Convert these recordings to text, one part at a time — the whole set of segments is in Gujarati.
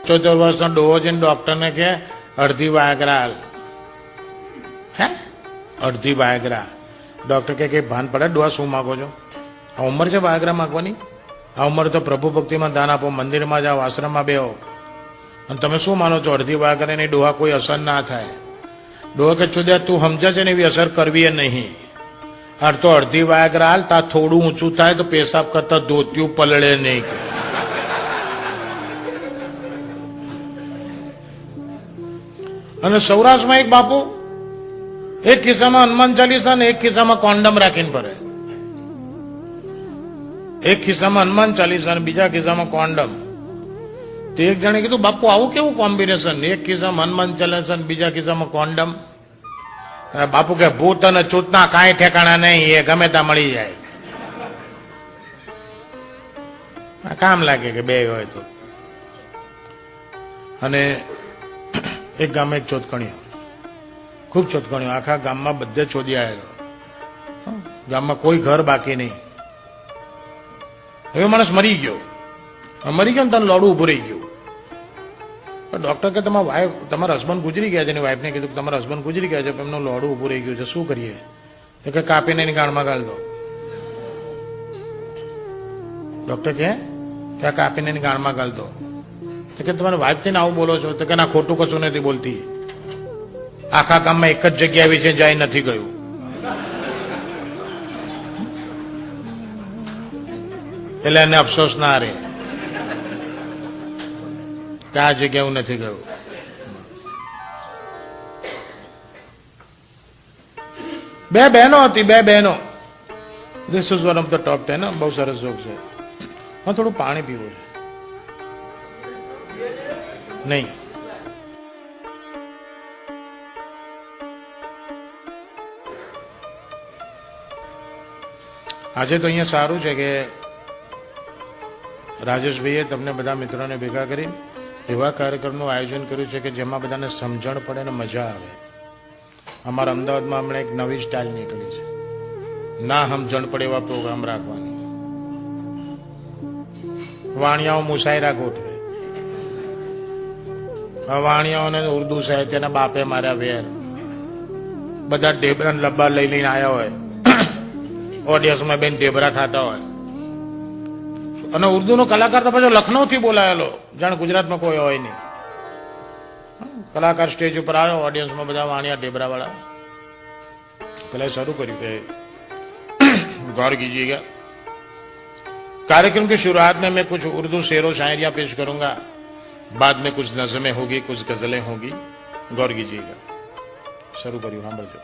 75 વર્ષનો ડોહો જઈને ડોક્ટરને કે અડધી વાયગ્રા હાલ. હે અડધી વાયગ્રા? ડોક્ટર કે ભાન પડે ડોહા શું માગો છો? આ ઉંમર છે વાયગ્રા માગવાની? આ ઉંમર તો પ્રભુ ભક્તિમાં દાન આપો, મંદિરમાં જાઓ, આશ્રમમાં બેહો. અને તમે શું માનો છો અડધી વાયગ્રાની ડોહા કોઈ અસર ના થાય? ડોહા કે ચુદ્યા તું સમજે છે ને એવી અસર કરવી એ નહીં. તો અડધી વાયગ્રા હાલ, તા થોડું ઊંચું થાય તો પેશાબ કરતા ધોતિયું પલળે નહીં. અને સૌરાષ્ટ્રમાં એક બાપુ એક ખિસ્સામાં હનુમાન ચાલીસા ને એક ખિસ્સામાં કોન્ડમ રાખીને ફરે. એક ખિસ્સામાં હનુમાન ચાલીસા અને બીજા ખિસ્સામાં કોન્ડમ. તો એક જણે કીધું બાપુ આવું કેવું કોમ્બિનેશન? એક ખિસ્સામાં હનુમાન ચાલીસા અને બીજા ખિસ્સામાં કોન્ડમ. બાપુ કે ભૂત અને ચૂતના કાંઈ ઠેકાણા નહીં, એ ગમે ત્યાં મળી જાય. કામ લાગે કે બે હોય તો. અને એક ગામે એક ચોતકણીઓ, ખૂબ ચોતકણીઓ, આખા ગામમાં બધે ચોદી આવેલો. ગામમાં કોઈ ઘર બાકી નહીં. હવે માણસ મરી ગયો ને તને લોડું ઉભું રહી ગયું. ડોક્ટર કે તમારા હસબન્ડ ગુજરી ગયા છે. એની વાઈફને કીધું કે તમારા હસબન્ડ ગુજરી ગયા છે, પણ એમનું લોડું ઉભું રહી ગયું છે, શું કરીએ? તો કે કાપીને એની ગાળમાં ગાળ દો. ડોક્ટર કે કાપીને એની ગાળમાં ગાળ દો. તો કે તમારી વાઈફ થઈને આવું બોલો છો? તો કે ના, ખોટું કશું નથી બોલતી. આખા ગામમાં એક જ જગ્યા આવી છે જાય નથી ગયું. એટલે એને અફસોસ ના રહે કે આ જગ્યા હું નથી ગયું. બે બહેનો હતી, બે બહેનો. This is one of the top 10. બહુ સરસ જોક છે. હા, થોડું પાણી પીવું છે. નહીં, આજે તો અહીંયા સારું છે કે રાજેશભાઈએ તમને બધા મિત્રોને ભેગા કરી એવા કાર્યક્રમનું આયોજન કર્યું છે કે જેમાં બધાને સમજણ પડે ને મજા આવે. અમારા અમદાવાદમાં હમણાં એક નવી સ્ટાઇલ નીકળી છે, ના સમજણ પડે એવા પ્રોગ્રામ રાખવાની. વાણિયાઓ મુશાયરા ગોઠવે. વાણિયાઓને ઉર્દુ સાહિત્યના બાપે માર્યા વેર. બધા ઢેબરા લબ્બા લઈ લઈને આવ્યા હોય, ઓડિયન્સમાં બેન ઢેબરા ખાતા હોય. અને ઉર્દુનો કલાકાર તો પછી લખનૌ થી બોલાયેલો, જાણે ગુજરાતમાં કોઈ હોય નહીં. કલાકાર સ્ટેજ ઉપર આવ્યો, ઓડિયન્સમાં બધા વાણિયા ઢેબરા વાળા. પેલા શરૂ કર્યું કે गौर कीजिएगा, कार्यक्रम की शुरुआत में मैं कुछ उर्दू शेरो शायरियां पेश करूंगा, बाद में कुछ नज़में होगी, कुछ गजलें होगी. गौर कीजिएगा. शुरू करियो, हाँ बोलो.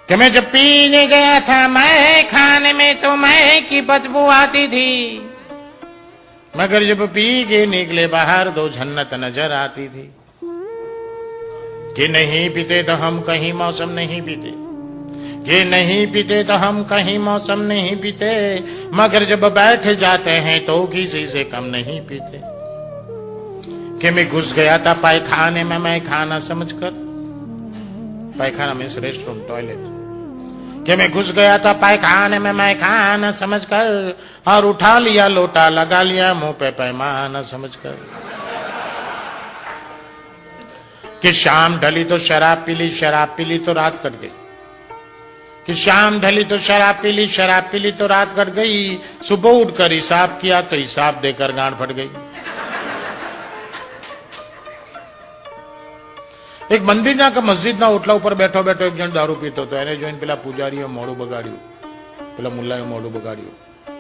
कि मैं जब पीने गया था मैं खाने में तो मैं की बदबू आती थी, मगर जब पी के निकले बाहर तो जन्नत नजर आती थी. कि नहीं पीते तो हम कहीं मौसम नहीं पीते, कि नहीं पीते तो हम कहीं मौसम नहीं पीते, मगर जब बैठ जाते हैं तो किसी से कम नहीं पीते. कि मैं घुस गया था पायखाने में मैं खाना समझकर, पायखाना मीन्स रेस्टरूम, टॉयलेट. कि मैं घुस गया था पायखाने में मैं खाना समझकर, और उठा लिया लोटा लगा लिया मुंह पे पैमाना समझकर. कि शाम ढली तो शराब पी ली, शराब पी ली तो रात कट गई. कि शाम ढली तो शराब पी ली, शराब पी ली तो रात कट गई. सुबह उठकर हिसाब किया तो हिसाब देकर गांठ फट गई. એક મંદિરના કે મસ્જિદના ઓટલા ઉપર બેઠો બેઠો એક જણ દારૂ પીતો હતો. એને જોઈને પેલા પૂજારીએ મોઢું બગાડ્યું, પેલા મુલ્લાએ મોઢું બગાડ્યું.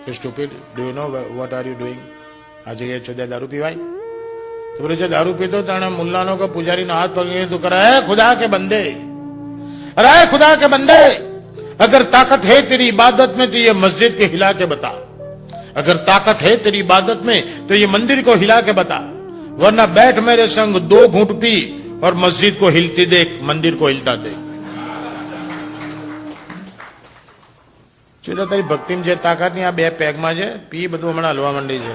કે stupid, do you know what are you doing? આ જગ્યાએ છોડ્યા દારૂ પીવાય? તો બોલે છે દારૂ પીતો તાણે મુલ્લાનો કે પૂજારીનો હાથ પકડીને તું કરે, હે ખુદા કે બંદે, અરે खुदा के बंदे, अगर ताकत है तेरी इबादत में तो ये मस्जिद को हिला के बता, अगर ताकत है तेरी इबादत में तो ये मंदिर को हिला के बता, वरना बैठ मेरे संग दो घूंट पी और मस्जिद को हिलती देख, मंदिर को हिलता देख. તારી ભક્તિમાં જે તાકાત ની આ બે પેગમાં છે, પી બધું હમણાં હલવા માંડી છે.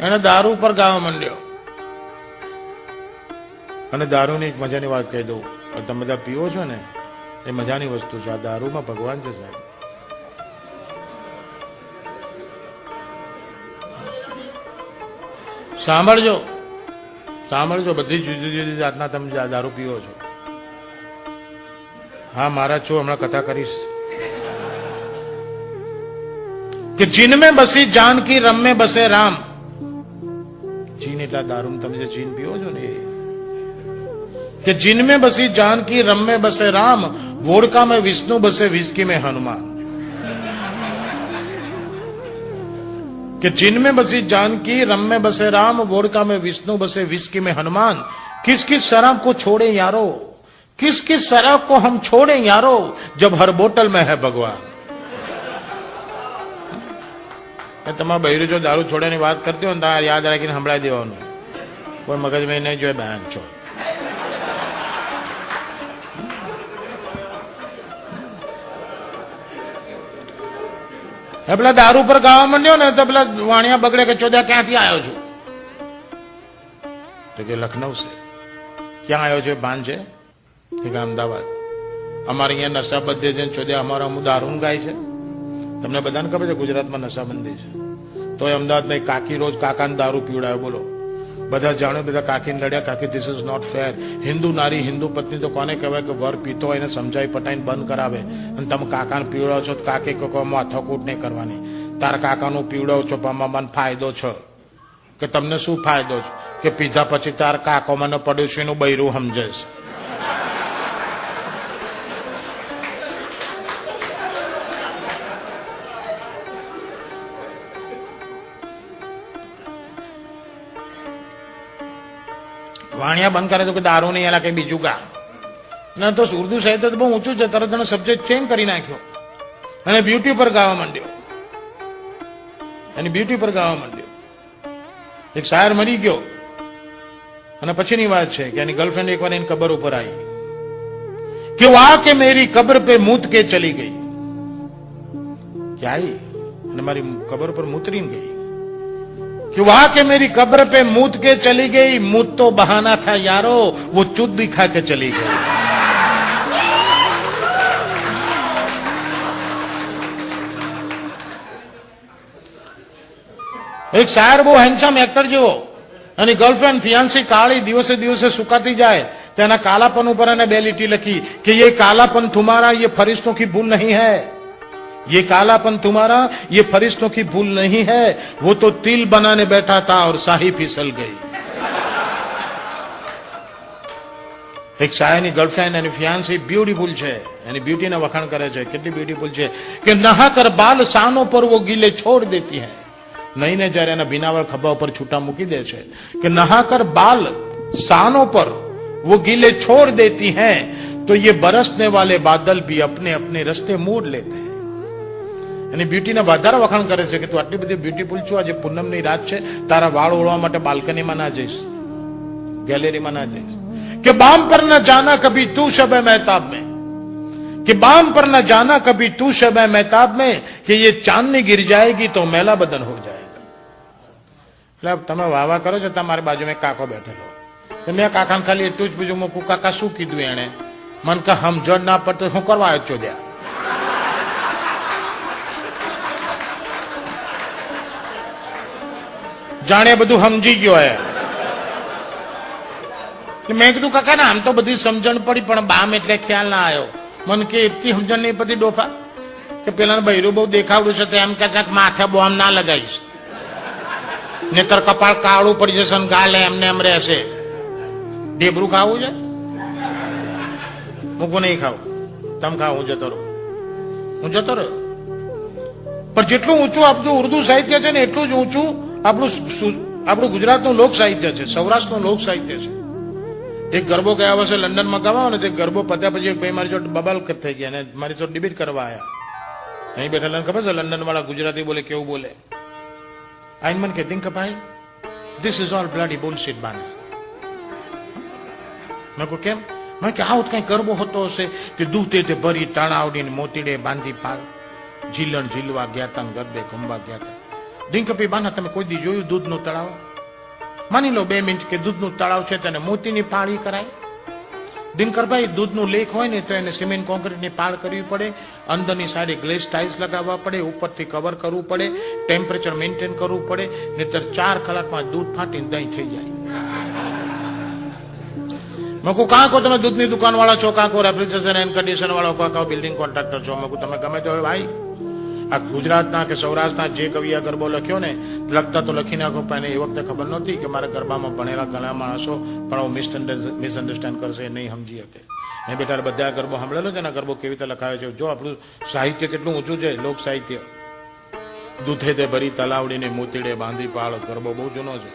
એને દારૂ પર ગાવા માંડ્યો. અને દારૂની એક મજાની વાત કહી દઉં, તમે બધા પીવો છો ને, એ મજાની વસ્તુ છે. આ દારૂમાં ભગવાન છે સાહેબ. સાંભળજો સાંભળજો, બધી જુદી જુદી જાતના તમે દારૂ પીવો છો. હા મહારાજ છું, હમણાં કથા કરીશ. કે જીન में बसी जानकी रम में बसे राम. ચીન એટલા દારૂ તમે જે ચીન પીવો છો ને, કે જીન में बसी जानकी रम में बसे राम, वोडका में विष्णु बसे विस्की में हनुमान. कि जिन में बसी जानकी रम में बसे राम, वोडका में विष्णु बसे विस्की में हनुमान. किस किस शराब को छोड़े यारो, किस किस शराब को हम छोड़े यारो, जब हर बोतल में है भगवान. તમારા બૈરું જો દારૂ છોડવાની વાત કરતી હોય ને તો યાદ રાખીને સંભળાઈ દેવાનું, કોઈ મગજમાં નહીં જોઈએ બેન છો. પેલા દારૂ પર ગાવા માંડ્યો ને તો પેલા વાણિયા બગડે કે ચોદ્યા ક્યાંથી આવ્યો છું, તો કે લખનઉ છે. ક્યાં આવ્યો છે? ભાન છે કે અમદાવાદ. અમારે અહીંયા નશાબંધી છે, ચોદ્યા અમારા અમુક દારૂ ગાય છે. તમને બધાને ખબર છે ગુજરાતમાં નશાબંધી છે, તો અમદાવાદમાં કાકી રોજ કાકાને દારૂ પીવડાવે. બોલો, બધા જાણે, બધા કાકીને લડ્યા, કાકી ધીસ ઇઝ નોટ ફેર. હિન્દુ નારી હિન્દુ પત્ની તો કોને કહેવાય કે વર પીતો હોય એને સમજાવી પટાઈને બંધ કરાવે, અને તમે કાકાને પીવડાવો છો તો કાકે માથાકૂટ નહીં કરવાની. તારા કાકાનું પીવડાવો છો પણ મને ફાયદો છે, કે તમને શું ફાયદો છે? કે પીધા પછી તારા કાકો મને પડોશીનું બૈરું સમજે છે. વાણિયા બંધ કરે તો કે દારૂ નહીં, એલા કઈ બીજું ગા. ના તો ઉર્દુ સાહિત્ય તો બહુ ઊંચું છે, તરત એનો સબ્જેક્ટ ચેન્જ કરી નાખ્યો અને બ્યુટી પર ગાવા માંડ્યો. એની બ્યુટી પર ગાવા માંડ્યો. એક શાયર મરી ગયો અને પછીની વાત છે કે એની ગર્લફ્રેન્ડ એકવાર એની કબર ઉપર આવી કે વાહ કે મેરી કબર પે મૂત કે ચલી ગઈ. કે आई અને મારી કબર પર મૂતરીને ગઈ. कि वहां के मेरी कब्र पे मूत के चली गई, मूत तो बहाना था यारो, वो चुद दिखा के चली गई. એક શાયર બહુ હેન્ડસમ એક્ટર જેવો, અને ગર્લફ્રેન્ડ ફિયાન્સી કાળી દિવસે દિવસે સુકાતી જાય, તેના કાલાપન ઉપર એને બે લીટી લખી કે ये कालापन तुम्हारा ये फरिश्तों की भूल नहीं है, ये कालापन तुम्हारा ये फरिश्तों की भूल नहीं है, वो तो तिल बनाने बैठा था और शाही फिसल गई. એક શાયરની ગર્લફ્રેન્ડ એની ફિયાન્સી બ્યુટીફુલ છે, એની બ્યુટીને વખાણ કરે છે, કેટલી બ્યુટીફુલ છે કે નહાકર બાલ સાનો પર वो गीले छोड़ देती है. નહીને જયારે એના ભીનાવળ ખભા ઉપર છૂટા મૂકી દે છે કે નહાકર બાલ સાનો પર वो गीले छोड़ देती हैं, तो ये बरसने वाले बादल भी अपने अपने रस्ते मोड़ लेते हैं. એની બ્યુટીને વધારે વખાણ કરે છે કે તું આટલી બધી બ્યુટીફુલ છું, આજે પૂનમની રાત છે, તારા વાળ ઓળવા માટે બાલ્કનીમાં ના જઈશ, ગેલેરીમાં ના જઈશ. કે બામ પર ન જાના કભી તું શબે મહેતાબ में, कि बाम पर न जाना कभी तू शबे मेहताब में, कि ये चांदनी गिर जाएगी तो मैला बदन हो जाएगा. એટલે તમે વાવા કરો છો, તમારી બાજુમાં એક કાકો બેઠેલો, મેં કાકાને ખાલી એટલું જ પૂછ્યું, મૂકું કાકા શું કીધું એને? મન કે સમજણ ના પડતો શું કરવા આવ્યો ચોદ્યા? જાણે બધું સમજી ગયો હે. મેં કીધું કાકા ને આમ તો બધી સમજણ પડી, પણ બામ એટલે ખ્યાલ ના આવ્યો. મન કે એટલી સમજણ નહીં પડી ડોફા, કે પેલા બૈરું બહુ દેખાવડું છે, એમ કે માથે બોમ્બ ના લગાવીશ, નેતર કપાળ કાળું પડી જશે ને ગાલે એમને એમ રહેશે. ઢેબરું ખાવું છે? મૂકું નહીં ખાવું, તમે ખાવ, હું જતો રહું, હું જતો રહ્યો. પણ જેટલું ઊંચું આપણું ઉર્દુ સાહિત્ય છે ને, એટલું જ ઊંચું આપણું ગુજરાતનું લોક સાહિત્ય છે, સૌરાષ્ટ્રનું લોક સાહિત્ય છે. એક ગરબો ગયા વર્ષે લંડનમાં ગવાયો ને, તે ગરબો પત્યા પછી એક ભાઈ મારી જોડે બબાલ થઈ ગયા અને મારી જોડે ડિબેટ કરવા આવ્યા. અહીં બેઠેલા ખબર છે લંડન વાળા ગુજરાતી બોલે કેવું બોલે? આઈને મને કહેતી કે ભાઈ this is all bloody bullshit બાને. મેં કહું કેમ? મેં કે આવું કઈ ગરબો હોતો હશે કે દૂધે તે ભરી તણાવડીને મોતીડે બાંધી પાલ ઝીલણ ઝીલવા ગયા તા, ગરબે ઘુમવા ગયા તા. દિનકપી બાના તમે કોઈ દી જોયું દૂધનું તળાવ? માની લો 2 મિનિટ કે દૂધનું તળાવ છે તેને મોતીની પાળી કરાય. દિનકરભાઈ દૂધનું લેક હોય ને તો એને સિમેન્ટ કોન્ક્રીટની પાળ કરવી પડે અંદરની સાઈડે ગ્લેસ ટાઇલ્સ લગાવવા પડે, ઉપરથી કવર કરવું પડે, ટેમ્પરેચર મેન્ટેન કરવું પડે, નહીતર 4 કલાકમાં દૂધ ફાટીને દહીં થઈ જાય. મકુ કાં કો તમે દૂધની દુકાન વાળા છો, કાં કો રેફ્રિજરેશન એન્ડ કન્ડિશન વાળો, કાં કો બિલ્ડિંગ કોન્ટ્રાક્ટર છો. મકુ તમે ગમે તો ભાઈ, આ ગુજરાતના કે સૌરાષ્ટ્રના જે કવિએ ગરબો લખ્યો ને, લખતા તો લખી નાખો, પણ એ વખતે ખબર નહોતી કે મારા ગરબામાં ભણેલા ઘણા માણસો પણ હું મિસઅન્ડરસ્ટેન્ડ કરશે, નહીં સમજી શકે. એ બેટા બધા ગરબો સાંભળેલો છે ને, ગરબો કેવી રીતે લખાયો છે. જો આપણું સાહિત્ય કેટલું ઊંચું છે, લોક સાહિત્ય. દૂધે તે ભરી તલાવડીને મોતીડે બાંધી પાળ, ગરબો બહુ જૂનો છે.